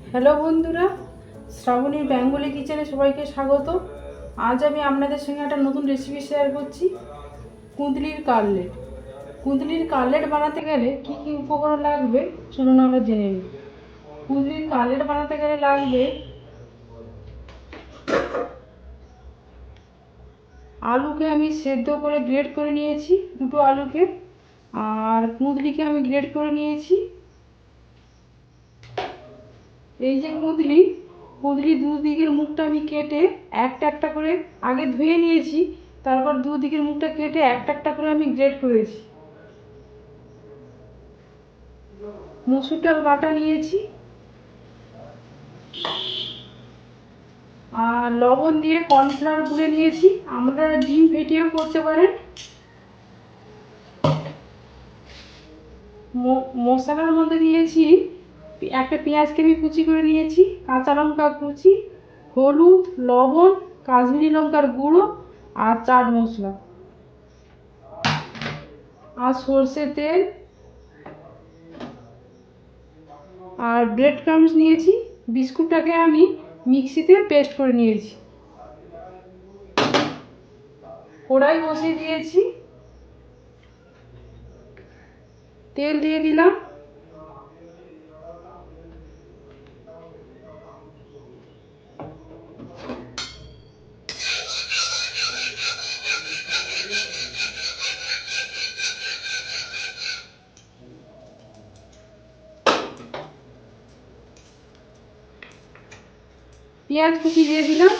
Hello বন্ধুরা, শ্রাবণীর Bengali কিচেনে সবাইকে স্বাগত। আজ আমি আপনাদের সঙ্গে একটা নতুন রেসিপি শেয়ার করছি, কুঁদলির কাটলেট। কুঁদলির কাটলেট বানাতে গেলে কি কি উপকরণ লাগবে চলুন আমরা জেনে নিই। কুঁদলির কাটলেট বানাতে গেলে লাগবে আলুকে আমি সেদ্ধ করে গ্রেট করে নিয়েছি, দুটো আলুকে। আর কুঁদলিকে আমি গ্রেট করে নিয়েছি। এই যে কুঁদলি, কুঁদলির দুদিকের মুখটা আমি কেটে একটা একটা করে আগে ধুয়ে নিয়েছি, তারপর দুদিকের মুখটা কেটে একটা একটা করে আমি গ্রেট করেছি। মসুর ডাল বাটা নিয়েছি, আর লবণ দিয়ে কর্নফ্লাওয়ার গুলে নিয়েছি, আমরা ডিম ফেটিয়েও করতে পারেন। মশলার মধ্যে দিয়েছি একটা পেঁয়াজকে আমি কুচি করে নিয়েছি, কাঁচা লঙ্কা কুচি, হলুদ, লবণ, কাশ্মীরি লঙ্কার গুঁড়ো আর চাট মশলা আর সর্ষের তেল আর ব্রেড ক্রাম্বস নিয়েছি। বিস্কুটটাকে আমি মিক্সিতে পেস্ট করে নিয়েছি। কড়াই বসিয়ে দিয়েছি, তেল দিয়ে দিলাম। পেঁয়াজ কুচি দিয়ে দিলাম,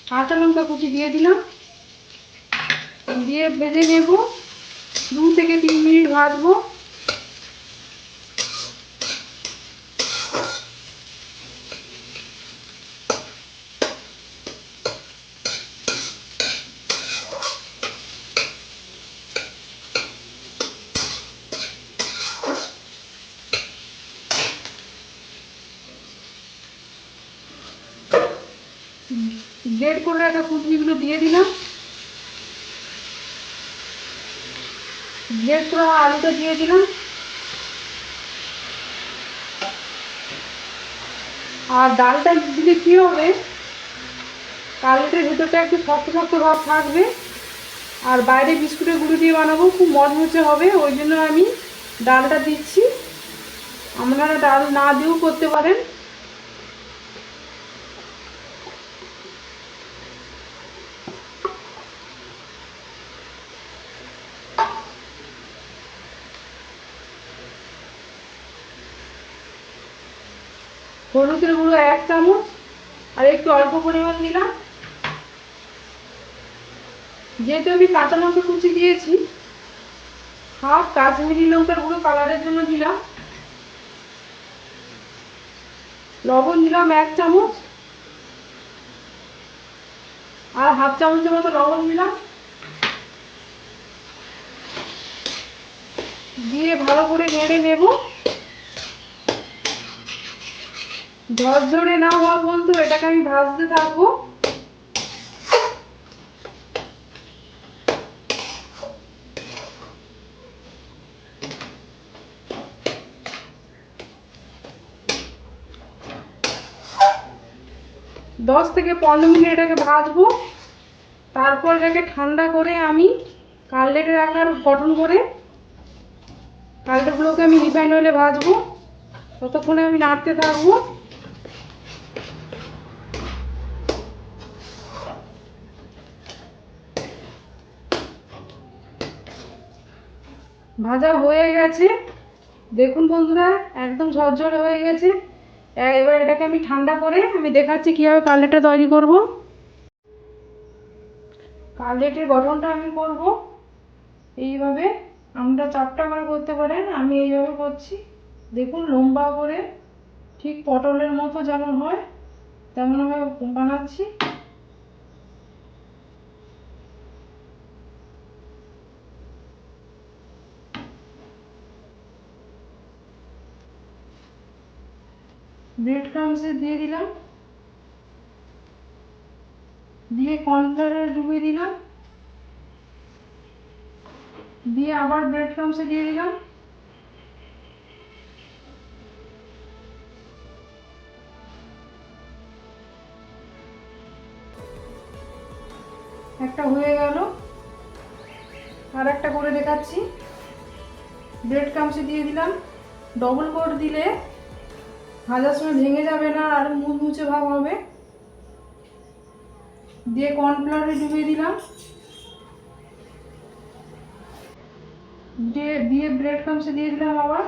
কাঁচা লঙ্কা কুচি দিয়ে দিলাম, দিয়ে ভেজে নেব। 2 থেকে 3 মিনিট ভাজবো। গ্রেট করে রাখা কুচিগুলো দিয়ে দিলাম, গ্রেট করা আলুটা দিয়ে দিলাম। আর ডালটা দিলে কী হবে, কালকের ভেতরটা একটু শক্ত শক্ত ভাব থাকবে, আর বাইরে বিস্কুটের গুঁড়ো দিয়ে বানাবো, খুব মচমচে হবে, ওই জন্য আমি ডালটা দিচ্ছি। আপনারা ডাল না দিয়েও করতে পারেন। হলুদের গুঁড়ো 1 চামচ, আর একটু অল্প পরিমাণ দিলাম। যেহেতু আমি কাঁচা লঙ্কা কুচি দিয়েছি, হাফ কাশ্মীরি লঙ্কার গুঁড়ো কালারের জন্য দিলাম। লবণ দিলাম 1 চামচ, আর হাফ চামচের মতো লবণ দিলাম। দিয়ে ভালো করে নেড়ে নেব। ঝরঝরে না হওয়া পর্যন্ত এটাকে আমি ভাজতে থাকবো। দশ থেকে 15 মিনিট এটাকে ভাজবো। তারপর এটাকে ঠান্ডা করে আমি কাটলেটের আকার গঠন করে কাটলেটগুলোকে আমি রিফাইন্ড অয়েলে ভাজবো। ততক্ষণে আমি নাড়তে থাকবো। ভাজা হয়ে গেছে, দেখুন বন্ধুরা, একদম ঝরঝরে হয়ে গেছে। এবার এটাকে আমি ঠান্ডা করে আমি দেখাচ্ছি কীভাবে কাটলেটটা তৈরি করব। কাটলেটের গঠনটা আমি করব এইভাবে। আমরা চাপটা করে করতে পারেন, আমি এইভাবে করছি। দেখুন, লম্বা করে, ঠিক পটলের মতো যেমন হয় তেমনভাবে বানাচ্ছি। ব্রেড ক্রাম্বস দিয়ে দিলাম, দিয়ে কর্নফ্লাওয়ার ডুবিয়ে দিলাম, দিয়ে আবার ব্রেড ক্রাম্বস দিয়ে দিলাম। একটা হয়ে গেল, আর একটা করে দেখাচ্ছি। ব্রেড ক্রাম্বস দিয়ে দিলাম। ডবল কোট দিলে ভাজার সময় ভেঙে যাবে না আর মুচমুচে ভাব হবে। দিয়ে কর্নফ্লাওয়ারে ডুবিয়ে দিলাম, দিয়ে ব্রেড ক্রাম্বসে দিয়ে দিলাম আবার।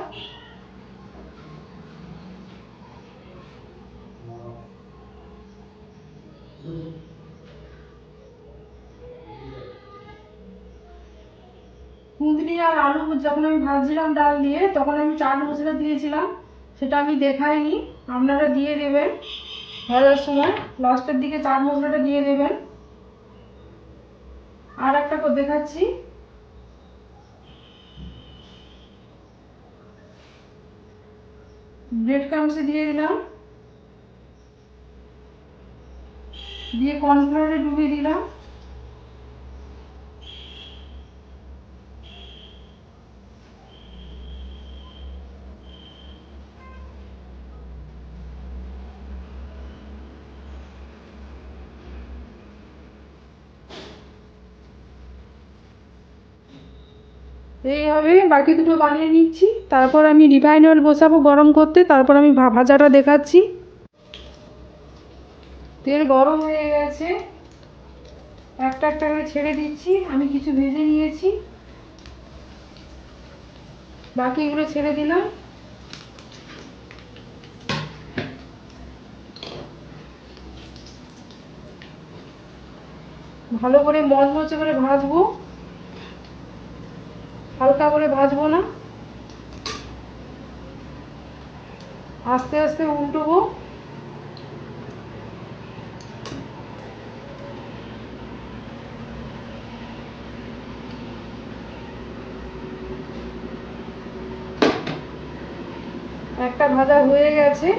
কুঁদরি আর আলু যখন আমি ভাজছিলাম ডাল দিয়ে, তখন আমি চাট মশলা দিয়েছিলাম, সেটা আমি দেখাইনি। আপনারা দিয়ে দেবেন ভাজার সময়, লাস্টের দিকে চাট মশলাটা দিয়ে দেবেন। আর একটা করে দেখাচ্ছি। ব্রেড ক্রাম্বসে দিয়ে দিলাম, দিয়ে কর্নফ্লাওয়ারে ডুবিয়ে দিলাম। এইভাবে বাকি দুটো বানিয়ে নিচ্ছি, তারপর আমি রিফাইন অয়েল বসাবো গরম করতে, তারপর আমি ভাজাটা দেখাচ্ছি। তেল গরম হয়ে গেছে, একটা একটা করে ছেড়ে দিচ্ছি। আমি কিছু ভেজে নিয়েছি, বাকিগুলো ছেড়ে দিলাম। ভালো করে মচমচে করে ভাজবো, হালকা করে ভাজবো না। আস্তে আস্তে উল্টোবো। একটা ভাজা হয়ে গেছে।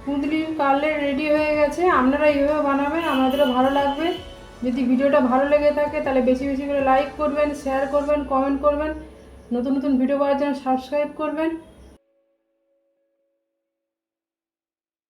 কুঁদরির কাটলেট রেডি হয়ে গেছে। আপনারা এইভাবে বানাবেন, আমাদেরও ভালো লাগবে। যদি ভিডিওটা ভালো লেগে থাকে তাহলে বেশি বেশি করে লাইক করবেন, শেয়ার করবেন, কমেন্ট করবেন। নতুন নতুন ভিডিও পাওয়ার জন্য সাবস্ক্রাইব করবেন।